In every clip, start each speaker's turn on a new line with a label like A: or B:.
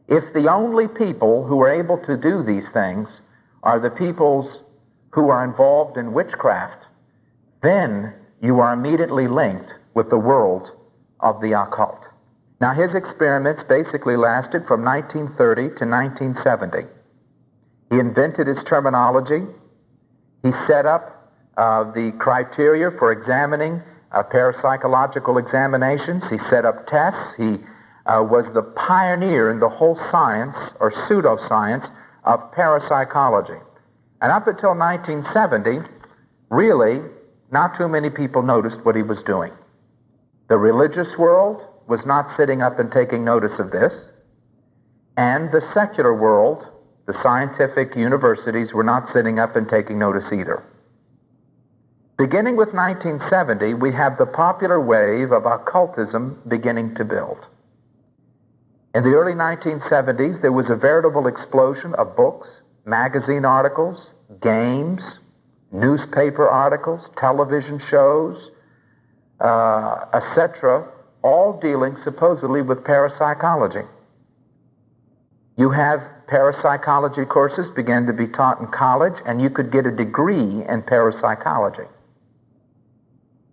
A: If the only people who are able to do these things are the peoples who are involved in witchcraft, then you are immediately linked with the world of the occult. Now, his experiments basically lasted from 1930 to 1970. He invented his terminology. He set up the criteria for examining parapsychological examinations. He set up tests. He was the pioneer in the whole science, or pseudoscience, of parapsychology. And up until 1970, really, not too many people noticed what he was doing. The religious world was not sitting up and taking notice of this, and the secular world, the scientific universities, were not sitting up and taking notice either. Beginning with 1970, we have the popular wave of occultism beginning to build. In the early 1970s, there was a veritable explosion of books, magazine articles, games, newspaper articles, television shows, etc., all dealing supposedly with parapsychology. You have parapsychology courses began to be taught in college, and you could get a degree in parapsychology.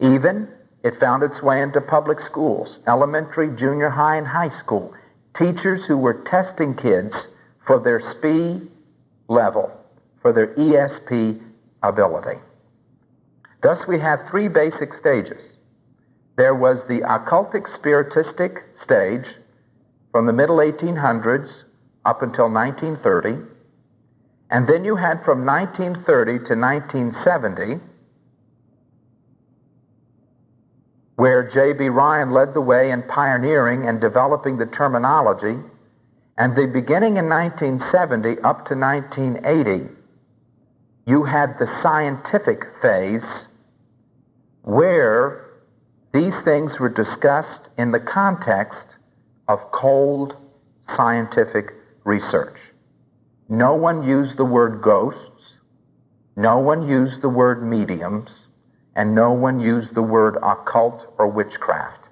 A: Even it found its way into public schools, elementary, junior high, and high school. Teachers who were testing kids for their SPE level, for their ESP ability. Thus we have three basic stages. There was the occultic spiritistic stage from the middle 1800s up until 1930, and then you had from 1930 to 1970 where J.B. Ryan led the way in pioneering and developing the terminology, and the beginning in 1970 up to 1980, you had the scientific phase where these things were discussed in the context of cold scientific research. No one used the word ghosts, no one used the word mediums, and no one used the word occult or witchcraft.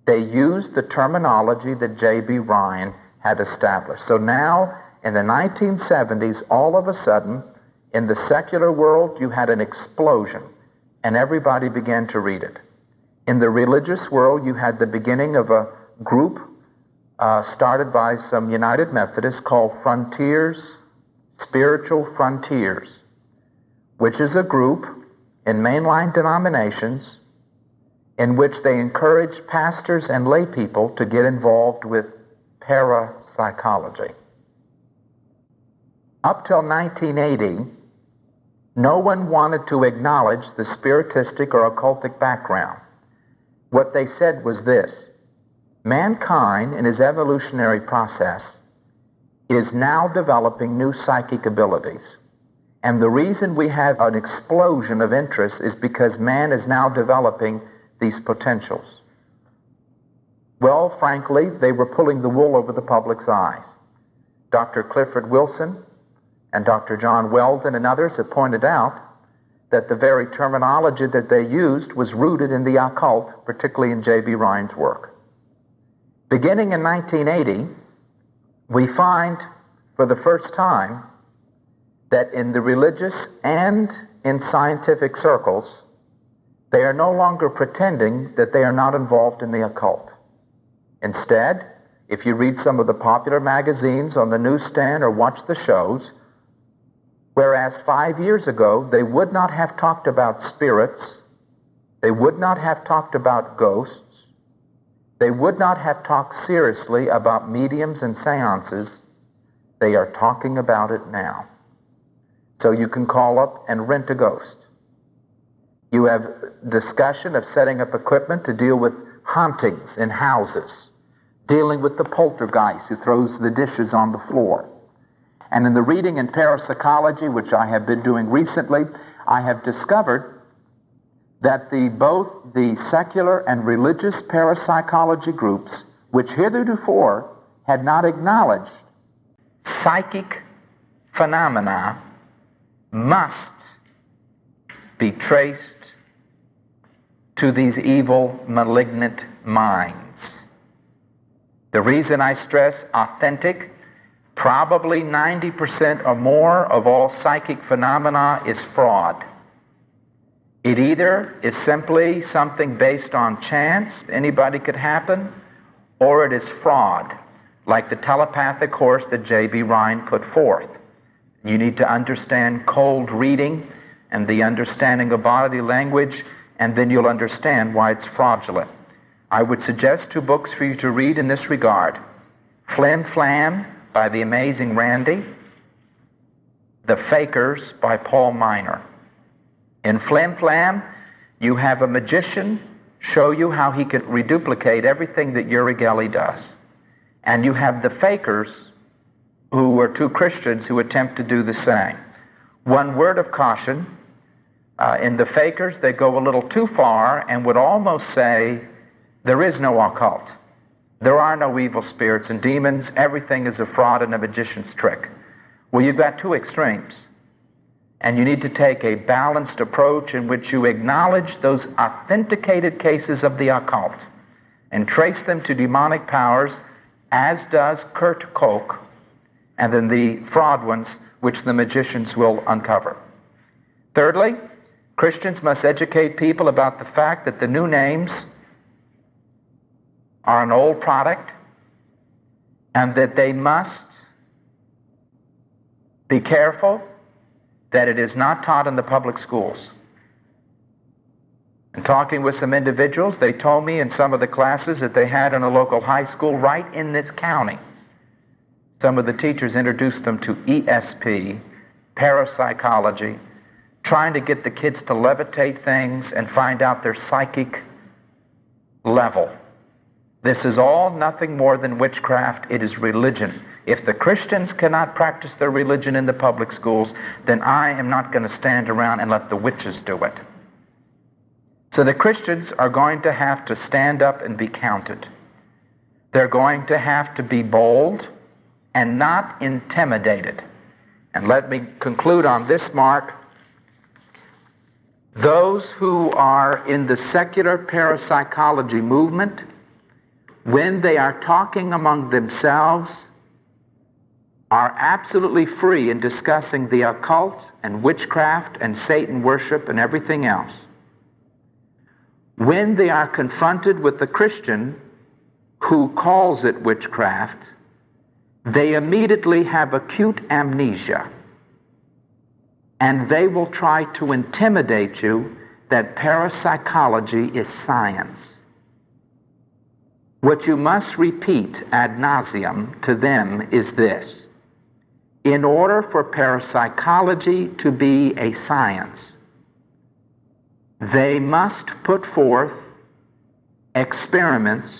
A: They used the terminology that J.B. Ryan had established. So now, in the 1970s, all of a sudden, in the secular world, you had an explosion, and everybody began to read it. In the religious world, you had the beginning of a group started by some United Methodists called Frontiers, Spiritual Frontiers, which is a group in mainline denominations in which they encourage pastors and lay people to get involved with parapsychology. Up till 1980, no one wanted to acknowledge the spiritistic or occultic background. What they said was this: mankind, in his evolutionary process, is now developing new psychic abilities. And the reason we have an explosion of interest is because man is now developing these potentials. Well, frankly, they were pulling the wool over the public's eyes. Dr. Clifford Wilson and Dr. John Weldon and others have pointed out that the very terminology that they used was rooted in the occult, particularly in J.B. Ryan's work. Beginning in 1980, we find for the first time that in the religious and in scientific circles, they are no longer pretending that they are not involved in the occult. Instead, if you read some of the popular magazines on the newsstand or watch the shows, whereas 5 years ago they would not have talked about spirits, they would not have talked about ghosts, they would not have talked seriously about mediums and seances, they are talking about it now. So you can call up and rent a ghost. You have discussion of setting up equipment to deal with hauntings in houses, dealing with the poltergeist who throws the dishes on the floor. And in the reading in parapsychology, which I have been doing recently, I have discovered that both the secular and religious parapsychology groups, which heretofore had not acknowledged psychic phenomena, must be traced to these evil, malignant minds. The reason I stress authentic, probably 90% or more of all psychic phenomena is fraud. It either is simply something based on chance, anybody could happen, or it is fraud, like the telepathic course that J.B. Rhine put forth. You need to understand cold reading and the understanding of body language, and then you'll understand why it's fraudulent. I would suggest 2 books for you to read in this regard. Flim Flam by the amazing Randy, The Fakers by Paul Miner. In Flim Flam, you have a magician show you how he can reduplicate everything that Uri Geller does. And you have the fakers, who are 2 Christians who attempt to do the same. One word of caution, in the fakers, they go a little too far and would almost say, there is no occult. There are no evil spirits and demons. Everything is a fraud and a magician's trick. Well, you've got 2 extremes. And you need to take a balanced approach in which you acknowledge those authenticated cases of the occult and trace them to demonic powers, as does Kurt Koch, and then the fraud ones, which the magicians will uncover. Thirdly, Christians must educate people about the fact that the new names are an old product, and that they must be careful that it is not taught in the public schools. In talking with some individuals, they told me in some of the classes that they had in a local high school right in this county, some of the teachers introduced them to ESP, parapsychology, trying to get the kids to levitate things and find out their psychic level. This is all nothing more than witchcraft. It is religion. If the Christians cannot practice their religion in the public schools, then I am not going to stand around and let the witches do it. So the Christians are going to have to stand up and be counted. They're going to have to be bold and not intimidated. And let me conclude on this mark. Those who are in the secular parapsychology movement, when they are talking among themselves, are absolutely free in discussing the occult and witchcraft and Satan worship and everything else. When they are confronted with the Christian who calls it witchcraft, they immediately have acute amnesia, and they will try to intimidate you that parapsychology is science. What you must repeat ad nauseum to them is this: in order for parapsychology to be a science, they must put forth experiments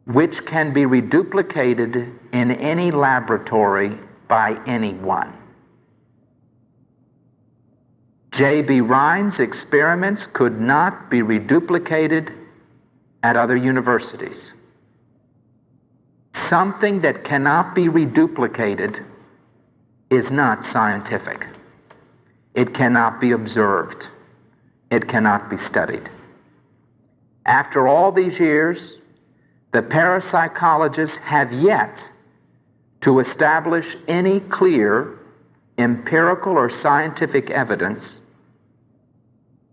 A: which can be reduplicated in any laboratory by anyone. J.B. Rhine's experiments could not be reduplicated at other universities. Something that cannot be reduplicated is not scientific. It cannot be observed. It cannot be studied. After all these years, the parapsychologists have yet to establish any clear empirical or scientific evidence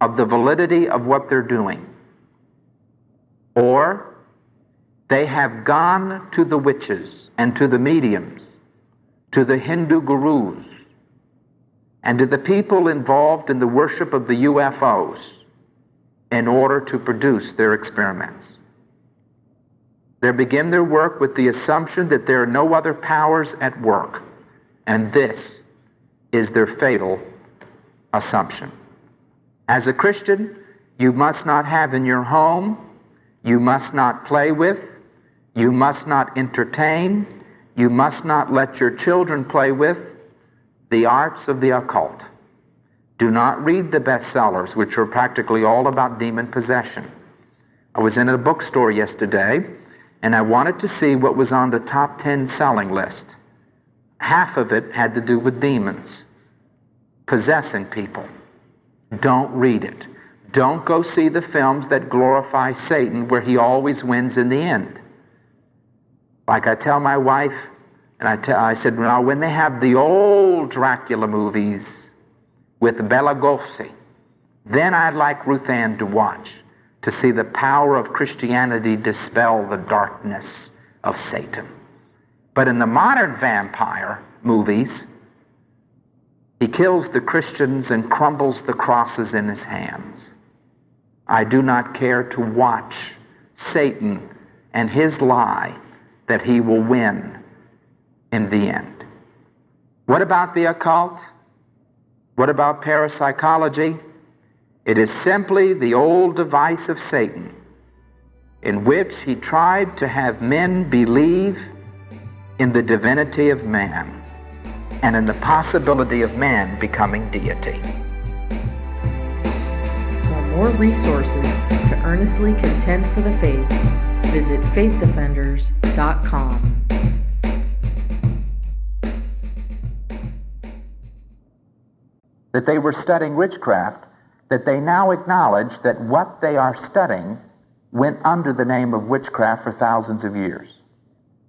A: of the validity of what they're doing. Or they have gone to the witches and to the mediums, to the Hindu gurus, and to the people involved in the worship of the UFOs in order to produce their experiments. They begin their work with the assumption that there are no other powers at work, and this is their fatal assumption. As a Christian, you must not have in your home, you must not play with, you must not entertain, you must not let your children play with the arts of the occult. Do not read the bestsellers, which are practically all about demon possession. I was in a bookstore yesterday, and I wanted to see what was on the top 10 selling list. Half of it had to do with demons possessing people. Don't read it. Don't go see the films that glorify Satan, where he always wins in the end. Like I tell my wife, and I said, now when they have the old Dracula movies with Bela Lugosi, then I'd like Ruth Ann to watch, to see the power of Christianity dispel the darkness of Satan. But in the modern vampire movies, he kills the Christians and crumbles the crosses in his hands. I do not care to watch Satan and his lie that he will win in the end. What about the occult? What about parapsychology? It is simply the old device of Satan, in which he tried to have men believe in the divinity of man and in the possibility of man becoming deity.
B: For more resources to earnestly contend for the faith, visit faithdefenders.com.
A: That they were studying witchcraft, that they now acknowledge that what they are studying went under the name of witchcraft for thousands of years.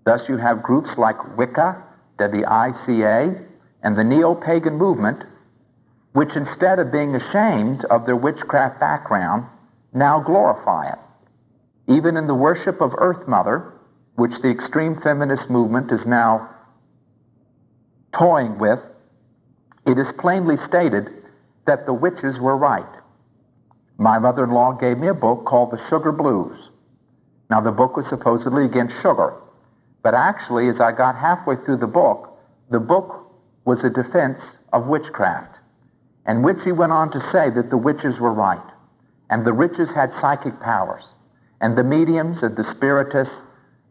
A: Thus you have groups like Wicca, W-I-C-A, and the neo-pagan movement, which instead of being ashamed of their witchcraft background, now glorify it. Even in the worship of Earth Mother, which the extreme feminist movement is now toying with, it is plainly stated that the witches were right. My mother-in-law gave me a book called The Sugar Blues. Now, the book was supposedly against sugar, but actually, as I got halfway through the book was a defense of witchcraft, in which he went on to say that the witches were right, and the witches had psychic powers, and the mediums and the spiritists,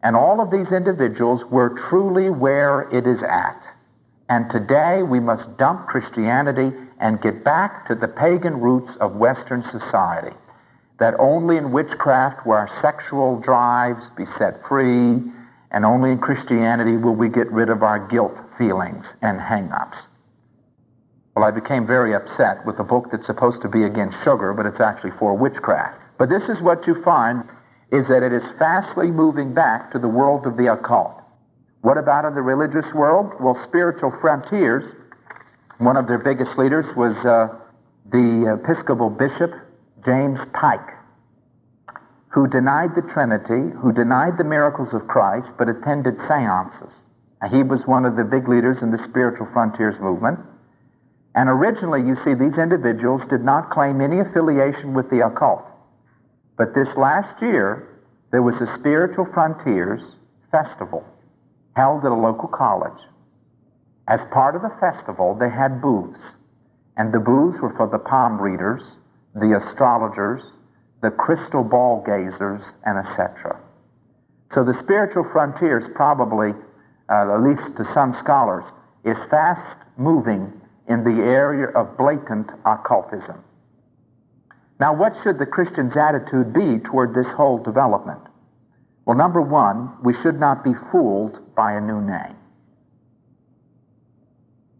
A: and all of these individuals were truly where it is at. And today we must dump Christianity and get back to the pagan roots of Western society, that only in witchcraft will our sexual drives be set free, and only in Christianity will we get rid of our guilt feelings and hang-ups. Well, I became very upset with a book that's supposed to be against sugar, but it's actually for witchcraft. But this is what you find, is that it is fastly moving back to the world of the occult. What about in the religious world? Well, Spiritual Frontiers, one of their biggest leaders was the Episcopal Bishop James Pike, who denied the Trinity, who denied the miracles of Christ, but attended seances. He was one of the big leaders in the Spiritual Frontiers movement. And originally, you see, these individuals did not claim any affiliation with the occult. But this last year, there was a Spiritual Frontiers festival held at a local college. As part of the festival, they had booths. And the booths were for the palm readers, the astrologers, the crystal ball gazers, and etc. So the Spiritual Frontiers probably, at least to some scholars, is fast moving in the area of blatant occultism. Now, what should the Christian's attitude be toward this whole development? Well, number one, we should not be fooled by a new name.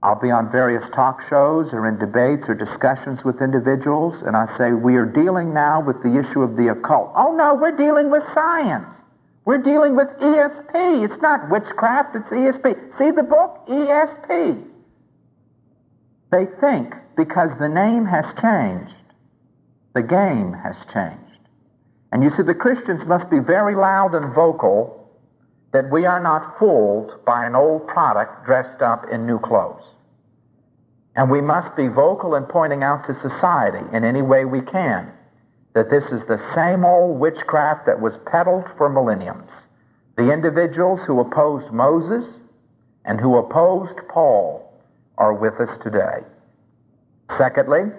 A: I'll be on various talk shows or in debates or discussions with individuals, and I say, we are dealing now with the issue of the occult. Oh no, we're dealing with science. We're dealing with ESP. It's not witchcraft, it's ESP. See the book? ESP. They think because the name has changed, the game has changed. And you see, the Christians must be very loud and vocal that we are not fooled by an old product dressed up in new clothes. And we must be vocal in pointing out to society in any way we can that this is the same old witchcraft that was peddled for millenniums. The individuals who opposed Moses and who opposed Paul are with us today. Secondly,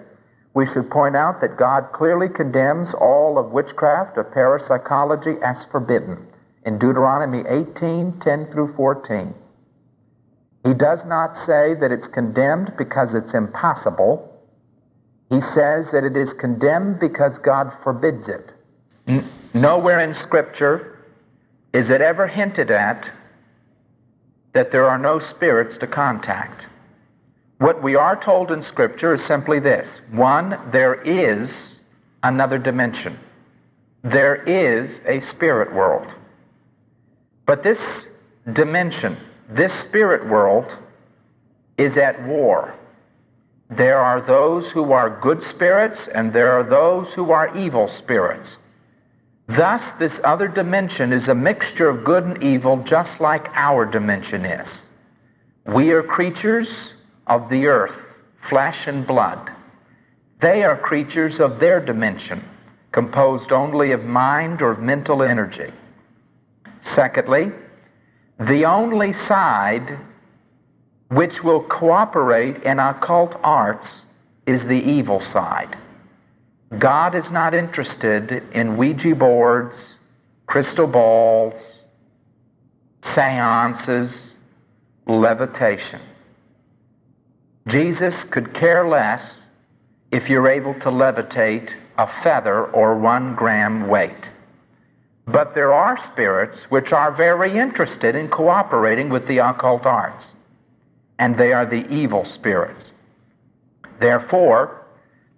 A: we should point out that God clearly condemns all of witchcraft or parapsychology as forbidden in Deuteronomy 18:10-14. He does not say that it's condemned because it's impossible. He says that it is condemned because God forbids it. Nowhere in Scripture is it ever hinted at that there are no spirits to contact. What we are told in Scripture is simply this. One, there is another dimension. There is a spirit world. But this dimension, this spirit world, is at war. There are those who are good spirits, and there are those who are evil spirits. Thus, this other dimension is a mixture of good and evil, just like our dimension is. We are creatures of the earth, flesh and blood. They are creatures of their dimension, composed only of mind or mental energy. Secondly, the only side which will cooperate in occult arts is the evil side. God is not interested in Ouija boards, crystal balls, seances, levitation. Jesus could care less if you're able to levitate a feather or 1 gram weight. But there are spirits which are very interested in cooperating with the occult arts, and they are the evil spirits. Therefore,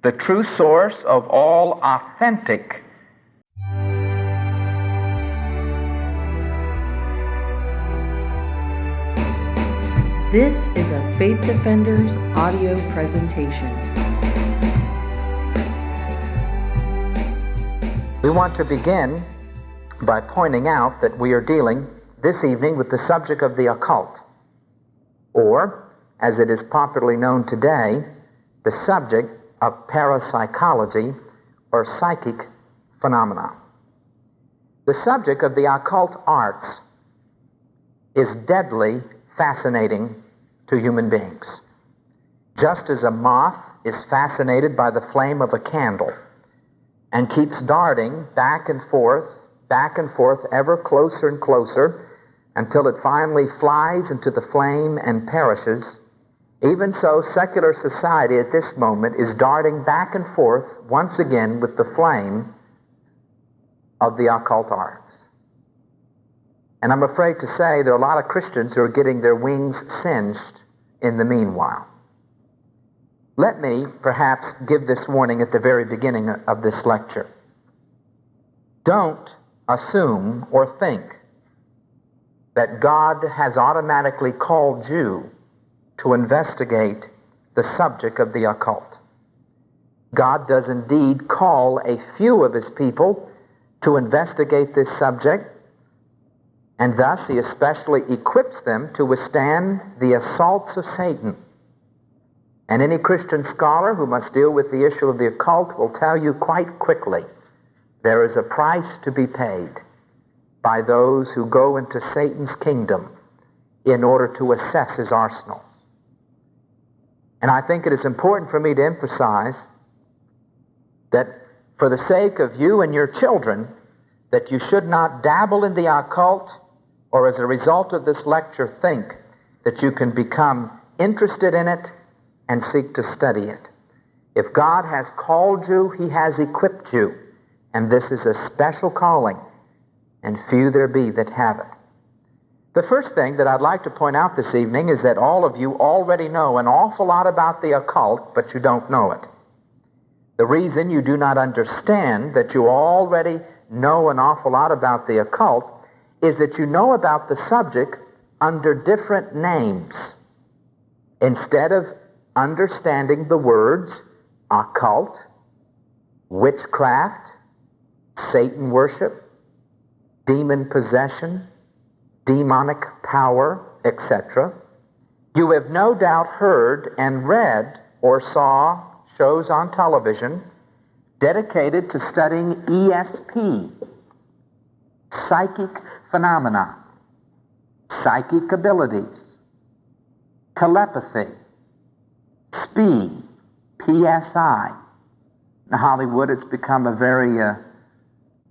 A: the true source of all authentic
B: This is a Faith Defenders audio presentation.
A: We want to begin by pointing out that we are dealing this evening with the subject of the occult, or, as it is popularly known today, the subject of parapsychology or psychic phenomena. The subject of the occult arts is deadly fascinating to human beings. Just as a moth is fascinated by the flame of a candle and keeps darting back and forth, ever closer and closer, until it finally flies into the flame and perishes, even so secular society at this moment is darting back and forth once again with the flame of the occult arts. And I'm afraid to say there are a lot of Christians who are getting their wings singed in the meanwhile. Let me perhaps give this warning at the very beginning of this lecture. Don't assume or think that God has automatically called you to investigate the subject of the occult. God does indeed call a few of His people to investigate this subject, and thus He especially equips them to withstand the assaults of Satan. And any Christian scholar who must deal with the issue of the occult will tell you quite quickly there is a price to be paid by those who go into Satan's kingdom in order to assess his arsenals. And I think it is important for me to emphasize that for the sake of you and your children, that you should not dabble in the occult or as a result of this lecture think that you can become interested in it and seek to study it. If God has called you, He has equipped you, and this is a special calling, and few there be that have it. The first thing that I'd like to point out this evening is that all of you already know an awful lot about the occult, but you don't know it. The reason you do not understand that you already know an awful lot about the occult is that you know about the subject under different names. Instead of understanding the words occult, witchcraft, Satan worship, demon possession, demonic power, etc., you have no doubt heard and read or saw shows on television dedicated to studying ESP, psychic phenomena, psychic abilities, telepathy, SPI, PSI. In Hollywood, it's become a very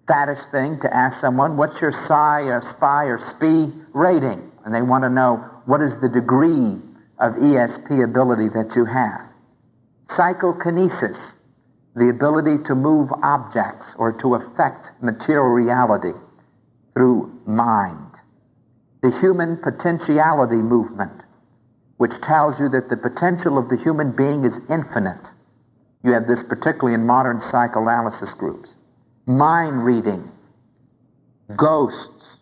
A: faddish thing to ask someone, what's your SPI or SPI rating? And they want to know, what is the degree of ESP ability that you have? Psychokinesis, the ability to move objects or to affect material reality through mind. The human potentiality movement, which tells you that the potential of the human being is infinite. You have this particularly in modern psychoanalysis groups. Mind reading, ghosts,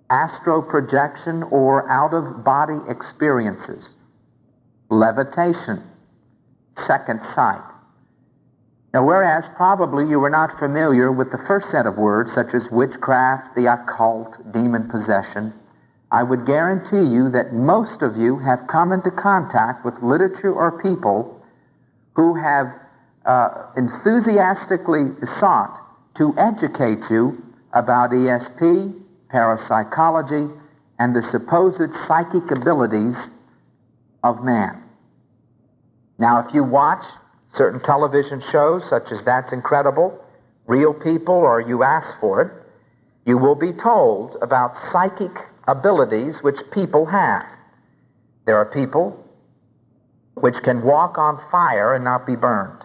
A: astral projection or out-of-body experiences, levitation, second sight. Now, whereas probably you were not familiar with the first set of words, such as witchcraft, the occult, demon possession, I would guarantee you that most of you have come into contact with literature or people who have enthusiastically sought to educate you about ESP, parapsychology, and the supposed psychic abilities of man. Now, if you watch certain television shows such as That's Incredible, Real People, or You Ask for It, you will be told about psychic abilities which people have. There are people which can walk on fire and not be burned.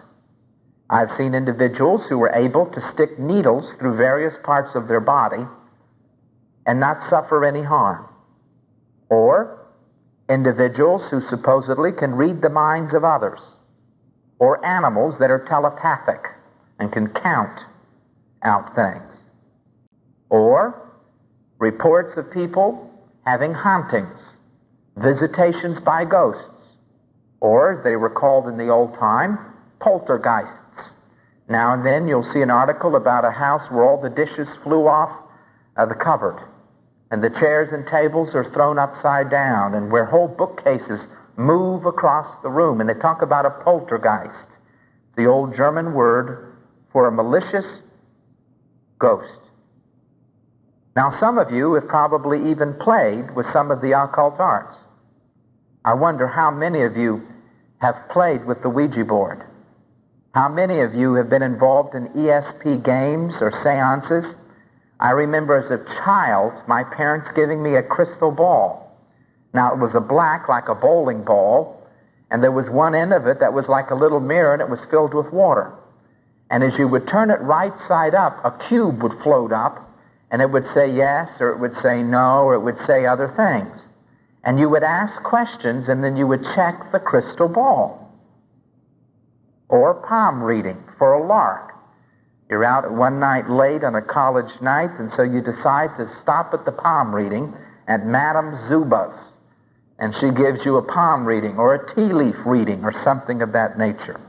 A: I've seen individuals who were able to stick needles through various parts of their body and not suffer any harm. Or individuals who supposedly can read the minds of others. Or animals that are telepathic and can count out things. Or reports of people having hauntings, visitations by ghosts, or, as they were called in the old time, poltergeists. Now and then you'll see an article about a house where all the dishes flew off the cupboard, and the chairs and tables are thrown upside down, and where whole bookcases move across the room, and they talk about a poltergeist, the old German word for a malicious ghost. Now, some of you have probably even played with some of the occult arts. I wonder how many of you have played with the Ouija board. How many of you have been involved in ESP games or seances? I remember as a child, my parents giving me a crystal ball. Now, it was a black, like a bowling ball, and there was one end of it that was like a little mirror, and it was filled with water. And as you would turn it right side up, a cube would float up, and it would say yes, or it would say no, or it would say other things. And you would ask questions, and then you would check the crystal ball. Or palm reading for a lark. You're out one night late on a college night, and so you decide to stop at the palm reading at Madame Zuba's. And she gives you a palm reading or a tea leaf reading or something of that nature.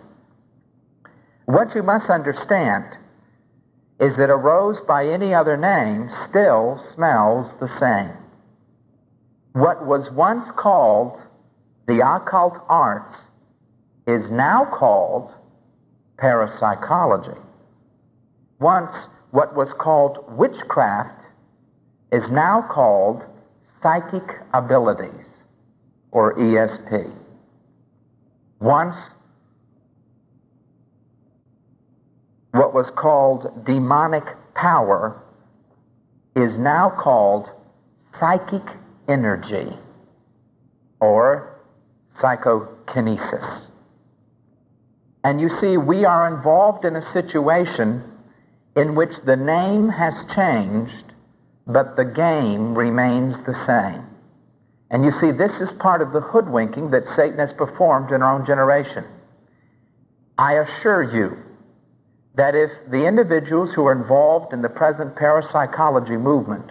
A: What you must understand is that a rose by any other name still smells the same. What was once called the occult arts is now called parapsychology. Once what was called witchcraft is now called psychic abilities, or ESP. Once what was called demonic power is now called psychic energy, or psychokinesis. And you see, we are involved in a situation in which the name has changed, but the game remains the same. And you see, this is part of the hoodwinking that Satan has performed in our own generation. I assure you that if the individuals who are involved in the present parapsychology movement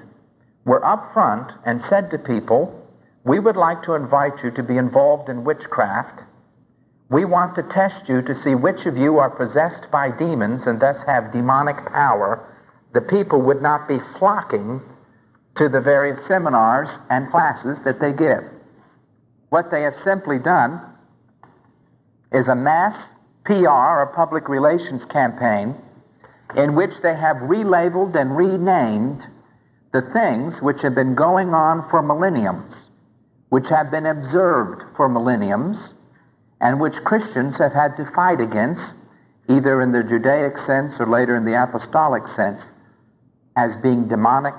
A: were up front and said to people, we would like to invite you to be involved in witchcraft, we want to test you to see which of you are possessed by demons and thus have demonic power, the people would not be flocking to the various seminars and classes that they give. What they have simply done is a mass PR, or public relations campaign, in which they have relabeled and renamed the things which have been going on for millenniums, which have been observed for millenniums, and which Christians have had to fight against, either in the Judaic sense or later in the apostolic sense, as being demonic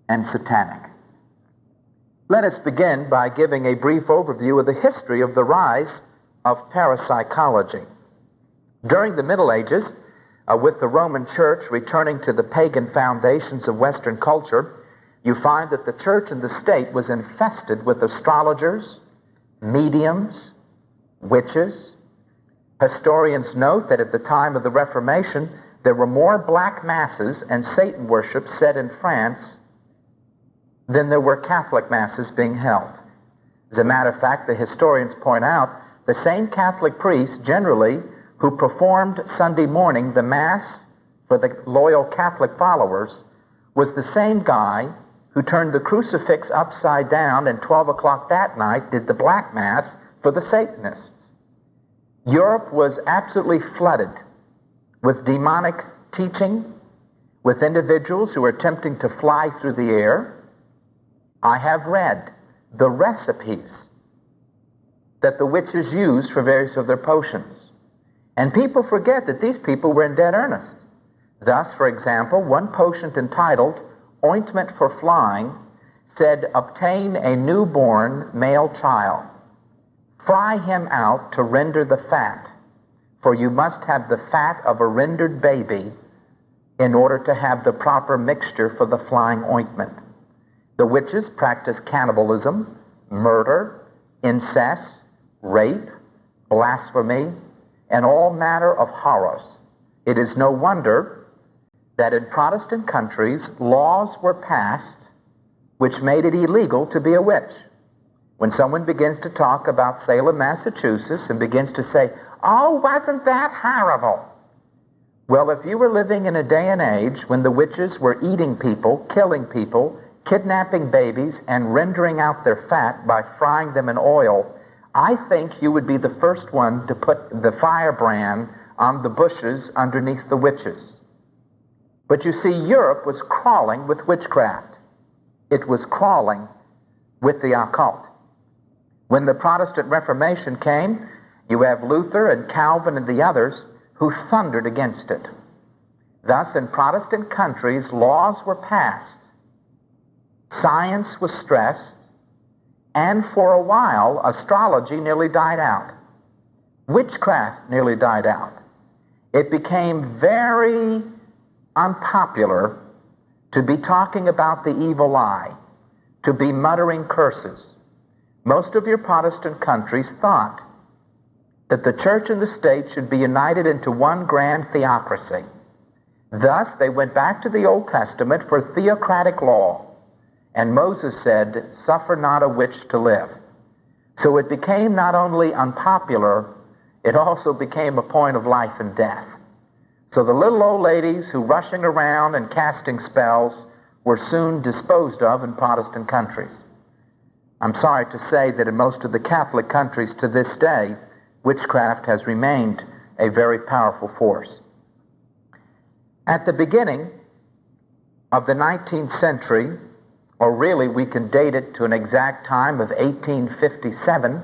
A: and satanic. Let us begin by giving a brief overview of the history of the rise of parapsychology. During the Middle Ages, with the Roman Church returning to the pagan foundations of Western culture, you find that the church and the state was infested with astrologers, mediums, witches. Historians note that at the time of the Reformation, there were more black masses and Satan worship said in France than there were Catholic masses being held. As a matter of fact, the historians point out the same Catholic priest generally who performed Sunday morning the Mass for the loyal Catholic followers was the same guy who turned the crucifix upside down and 12 o'clock that night did the Black Mass for the Satanists. Europe was absolutely flooded with demonic teaching, with individuals who were attempting to fly through the air. I have read the recipes that the witches used for various of their potions. And people forget that these people were in dead earnest. Thus, for example, one potion entitled Ointment for Flying said, obtain a newborn male child, fry him out to render the fat, for you must have the fat of a rendered baby in order to have the proper mixture for the flying ointment. The witches practiced cannibalism, murder, incest, rape, blasphemy, and all manner of horrors. It is no wonder that in Protestant countries, laws were passed which made it illegal to be a witch. When someone begins to talk about Salem, Massachusetts, and begins to say, oh, wasn't that horrible? Well, if you were living in a day and age when the witches were eating people, killing people, kidnapping babies, and rendering out their fat by frying them in oil, I think you would be the first one to put the firebrand on the bushes underneath the witches. But you see, Europe was crawling with witchcraft. It was crawling with the occult. When the Protestant Reformation came, you have Luther and Calvin and the others who thundered against it. Thus, in Protestant countries, laws were passed, science was stressed, and for a while, astrology nearly died out. Witchcraft nearly died out. It became very unpopular to be talking about the evil eye, to be muttering curses. Most of your Protestant countries thought that the church and the state should be united into one grand theocracy. Thus, they went back to the Old Testament for theocratic law. And Moses said, suffer not a witch to live. So it became not only unpopular, it also became a point of life and death. So the little old ladies who rushing around and casting spells were soon disposed of in Protestant countries. I'm sorry to say that in most of the Catholic countries to this day, witchcraft has remained a very powerful force. At the beginning of the 19th century, or really we can date it to an exact time of 1857,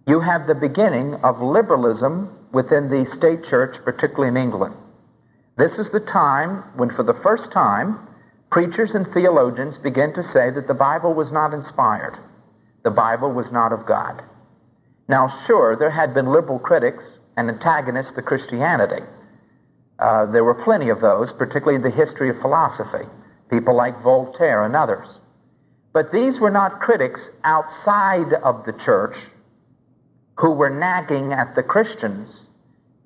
A: you have the beginning of liberalism within the state church, particularly in England. This is the time when, for the first time, preachers and theologians began to say that the Bible was not inspired. The Bible was not of God. Now, sure, there had been liberal critics and antagonists to Christianity. There were plenty of those, particularly in the history of philosophy, people like Voltaire and others. But these were not critics outside of the church who were nagging at the Christians.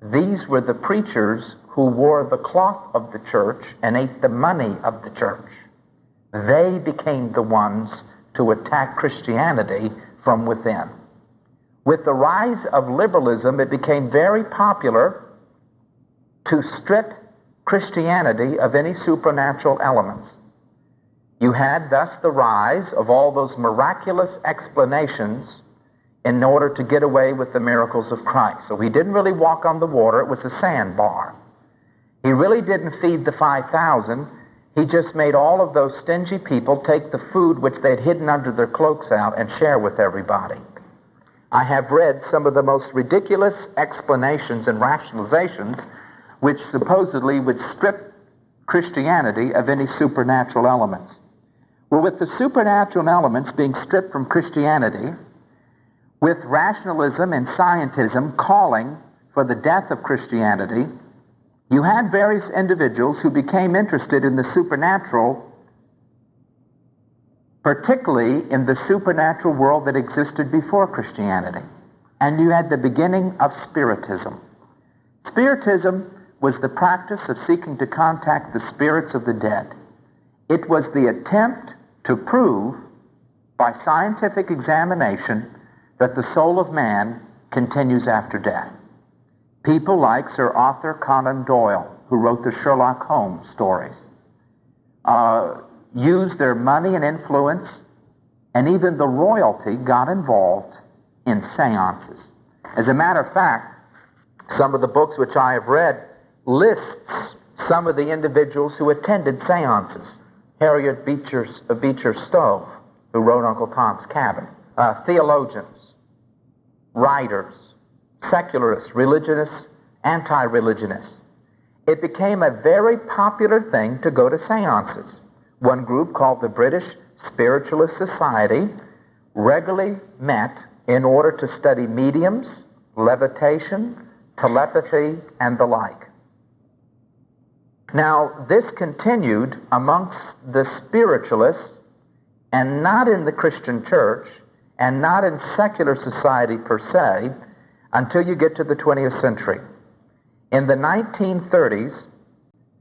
A: These were the preachers who wore the cloth of the church and ate the money of the church. They became the ones to attack Christianity from within. With the rise of liberalism, it became very popular to strip Christianity of any supernatural elements. You had thus the rise of all those miraculous explanations in order to get away with the miracles of Christ. So he didn't really walk on the water, it was a sandbar. He really didn't feed the 5,000, he just made all of those stingy people take the food which they had hidden under their cloaks out and share with everybody. I have read some of the most ridiculous explanations and rationalizations which supposedly would strip Christianity of any supernatural elements. Well, with the supernatural elements being stripped from Christianity, with rationalism and scientism calling for the death of Christianity, you had various individuals who became interested in the supernatural, particularly in the supernatural world that existed before Christianity. And you had the beginning of Spiritism. Spiritism was the practice of seeking to contact the spirits of the dead. It was the attempt to prove by scientific examination that the soul of man continues after death. People like Sir Arthur Conan Doyle, who wrote the Sherlock Holmes stories, used their money and influence, and even the royalty got involved in seances. As a matter of fact, some of the books which I have read lists some of the individuals who attended seances. Harriet Beecher Stowe, who wrote Uncle Tom's Cabin. Theologians, writers, secularists, religionists, anti-religionists. It became a very popular thing to go to seances. One group called the British Spiritualist Society regularly met in order to study mediums, levitation, telepathy, and the like. Now, this continued amongst the spiritualists, and not in the Christian church, and not in secular society per se, until you get to the 20th century. In the 1930s,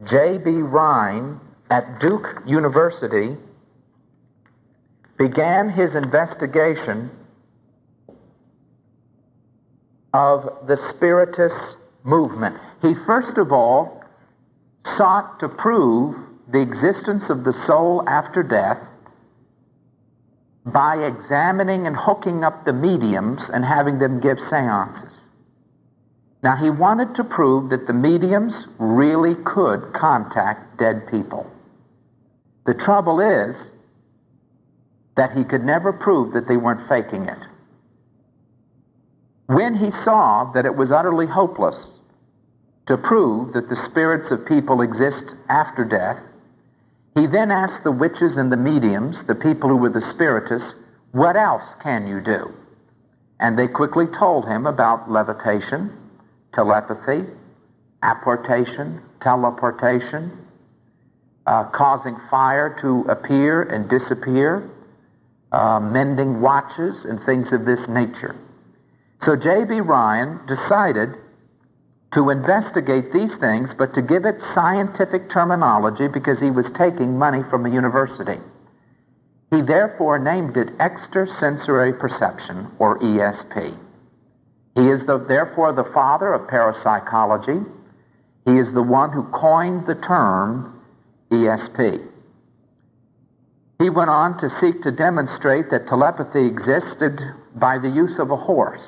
A: J.B. Rhine at Duke University began his investigation of the Spiritist movement. He first of all sought to prove the existence of the soul after death by examining and hooking up the mediums and having them give seances. Now, he wanted to prove that the mediums really could contact dead people. The trouble is that he could never prove that they weren't faking it. When he saw that it was utterly hopeless to prove that the spirits of people exist after death, he then asked the witches and the mediums, the people who were the spiritists, what else can you do? And they quickly told him about levitation, telepathy, apportation, teleportation, causing fire to appear and disappear, mending watches, and things of this nature. So J.B. Rhine decided to investigate these things, but to give it scientific terminology because he was taking money from a university. He therefore named it extrasensory perception, or ESP. He is therefore the father of parapsychology. He is the one who coined the term ESP. He went on to seek to demonstrate that telepathy existed by the use of a horse.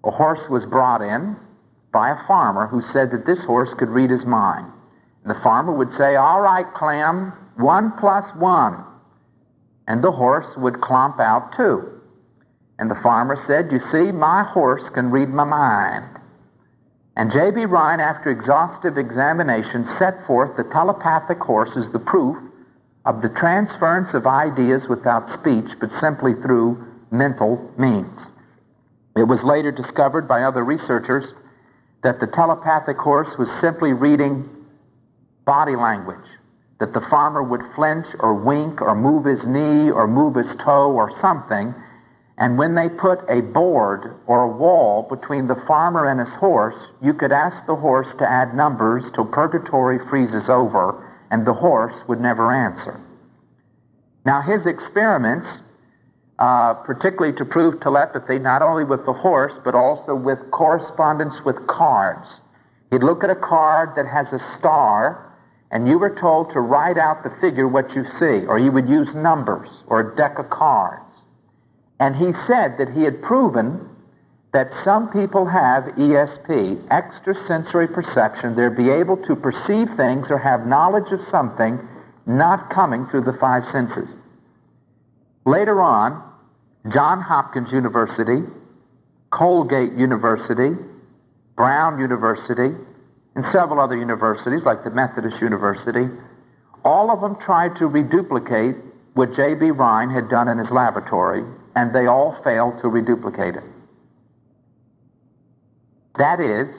A: A horse was brought in by a farmer who said that this horse could read his mind. And the farmer would say, "All right, Clem, 1 + 1. And the horse would clomp out 2. And the farmer said, "You see, my horse can read my mind." And J.B. Rhine, after exhaustive examination, set forth the telepathic horse as the proof of the transference of ideas without speech, but simply through mental means. It was later discovered by other researchers that the telepathic horse was simply reading body language, that the farmer would flinch or wink or move his knee or move his toe or something, and when they put a board or a wall between the farmer and his horse, you could ask the horse to add numbers till purgatory freezes over, and the horse would never answer. Now, his experiments, particularly to prove telepathy, not only with the horse, but also with correspondence with cards. He'd look at a card that has a star, and you were told to write out the figure what you see, or he would use numbers or a deck of cards. And he said that he had proven that some people have ESP, extrasensory perception. They'll be able to perceive things or have knowledge of something not coming through the 5 senses. Later on, Johns Hopkins University, Colgate University, Brown University, and several other universities like the Methodist University, all of them tried to reduplicate what J.B. Rhine had done in his laboratory, and they all failed to reduplicate it. That is,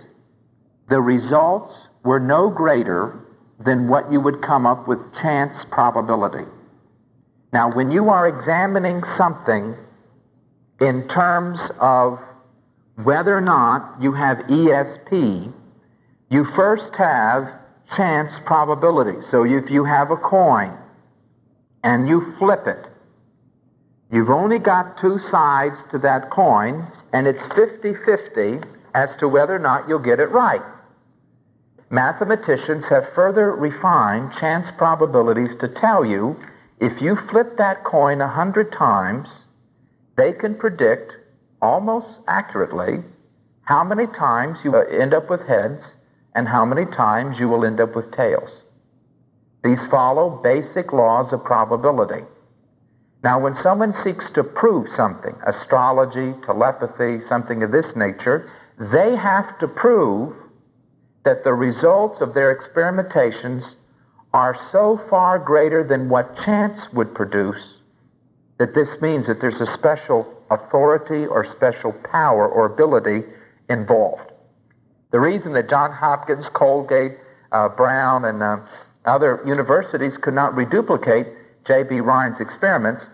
A: the results were no greater than what you would come up with chance probability. Now, when you are examining something in terms of whether or not you have ESP, you first have chance probability. So if you have a coin, and you flip it, you've only got two sides to that coin, and it's 50-50 as to whether or not you'll get it right. Mathematicians have further refined chance probabilities to tell you if you flip that coin 100 times, they can predict almost accurately how many times you will end up with heads and how many times you will end up with tails. These follow basic laws of probability. Now, when someone seeks to prove something, astrology, telepathy, something of this nature, they have to prove that the results of their experimentations are so far greater than what chance would produce that this means that there's a special authority or special power or ability involved. The reason that Johns Hopkins, Colgate, Brown, and other universities could not reduplicate J.B. Rhine's experiments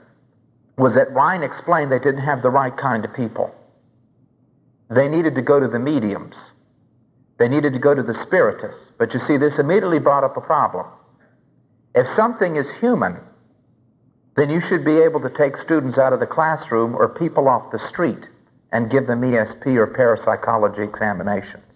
A: was that Rhine explained they didn't have the right kind of people. They needed to go to the mediums. They needed to go to the spiritists. But you see, this immediately brought up a problem. If something is human, then you should be able to take students out of the classroom or people off the street and give them ESP or parapsychology examinations.